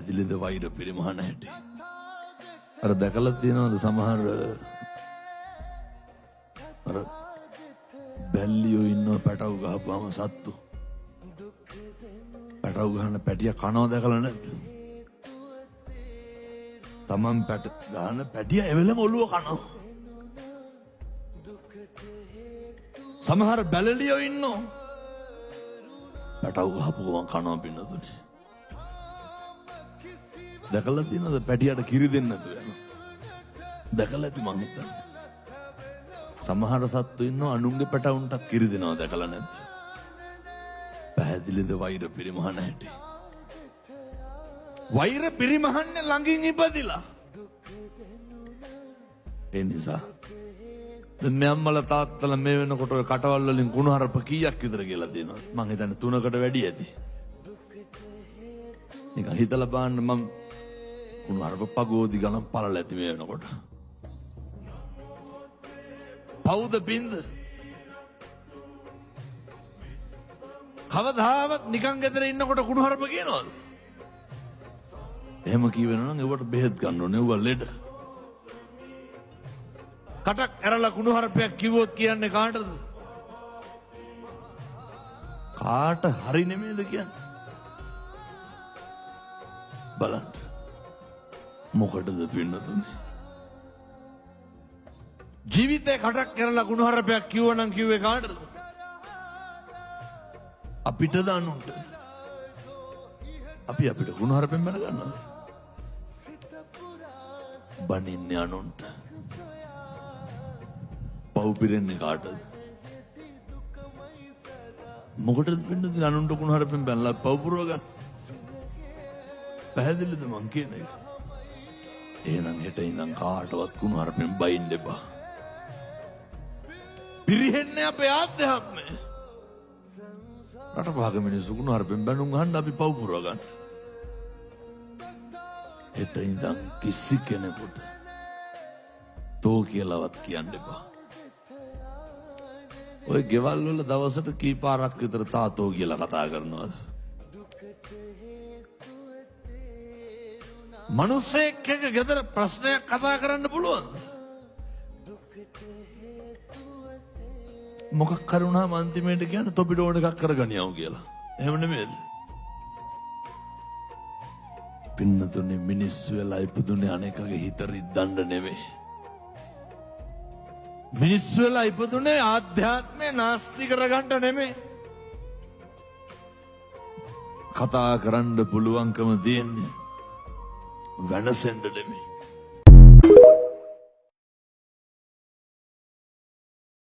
පැහැදිලිද වෛර පිරිමහන හැටි. අර දැකලා තියෙනවද සමහර අර බැල්ලියෝ ඉන්නව පැටව ගහපුවාම සත්තු පැටව ගහන පැටිය කනවා දැකලා නැද්ද? තමන් පැට ගහන පැටිය එවෙලම ඔළුව කනවා. සමහර බැලලියෝ ඉන්නව පැටව ගහපු ගමන් කනවා පින්නතුනේ. දැකලා තියෙනවද පැටියට කිරි දෙන්න නැතුව යනවා? දැකලා ඇති මං හිතන්නේ. සමහර සත්තු ඉන්නව අනුන්ගේ පැටවුන්ටත් කිරි දෙනවා දැකලා නැද්ද? පැහැදිලිද වෛර පිරිමහන හැටි. වෛර පිරිමහන්නේ ළඟින් ඉපදිලා. ඒ නිසා මේ අම්මලා තාත්තලා මේ වෙනකොට ඔය කටවල් වලින් කුණුහරුප කීයක් විතර කියලා දෙනවා? මං හිතන්නේ 3කට වැඩි ඇති. නිකන් හිතලා බලන්න මම කුණුහරුප පගෝදි ගණන් පළල ඇති මේ වෙනකොට. පවුද බින්ද? කවදාවත් නිකන් ගෙදර ඉන්නකොට කුණුහරුප කියනවද? එහෙම කියවෙනවා නම් ඒවට බෙහෙත් ගන්න ඕනේ. ඒවා ලෙඩ. කටක් ඇරලා කුණුහරුපයක් කිව්වොත් කියන්නේ කාටද? කාට හරි නෙමෙයිද කියන්නේ? බලන්න. මොකටද පින්නතුනේ? ජීවිතේ කටක් කරලා කුණුහරුපයක් කිව්වනම් කිව්වේ කාටද? අපිටද අනුන්ට? අපි අපිට කුණුහරුපෙන් බැන ගන්නවද? බනින්නේ අනුන්ට. පව් පිරෙන්නේ කාටද? මොකටද පින්නතුනේ අනුන්ට කුණුහරුපෙන් බැනලා පව් පුරව ගන්න? පැහැදිලිද මං කියන එක? එහෙනම් හෙට ඉඳන් කාටවත් කුණුහරුපෙන් බයින්න එපා. පිරිහෙන්නේ අපේ ආධ්‍යාත්මය. රටපහක මිනිස්සු කුණුහරුපෙන් බැනුම් අහන්න අපි පව් පුරව ගන්න. හෙට ඉඳන් කිසි කෙනෙකුට තෝ කියලාවත් කියන්න එපා. ඔය ගෙවල් වල දවසට කී පාරක් විතර තාතෝ කියලා කතා කරනවද? මිනිස්සෙක් එක්ක ගෙදර ප්‍රශ්නයක් කතා කරන්න පුළුවන්ද? මොකක් කරුණාම අන්තිමේට කියන්නේ තොපිට ඕන එකක් කරගනියව කියලා. එහෙම නෙමෙයිද? පින්නතුනේ මිනිස්සු වෙලා ඉපදුනේ අනේකගේ හිත රිද්දන්න නෙමෙයි. මිනිස්සු වෙලා ඉපදුනේ ආධ්‍යාත්මය නාස්ති කරගන්න නෙමෙයි. කතා කරන්න පුළුවන්කම තියෙන්නේ වෙනසෙන්න නෙමෙයි.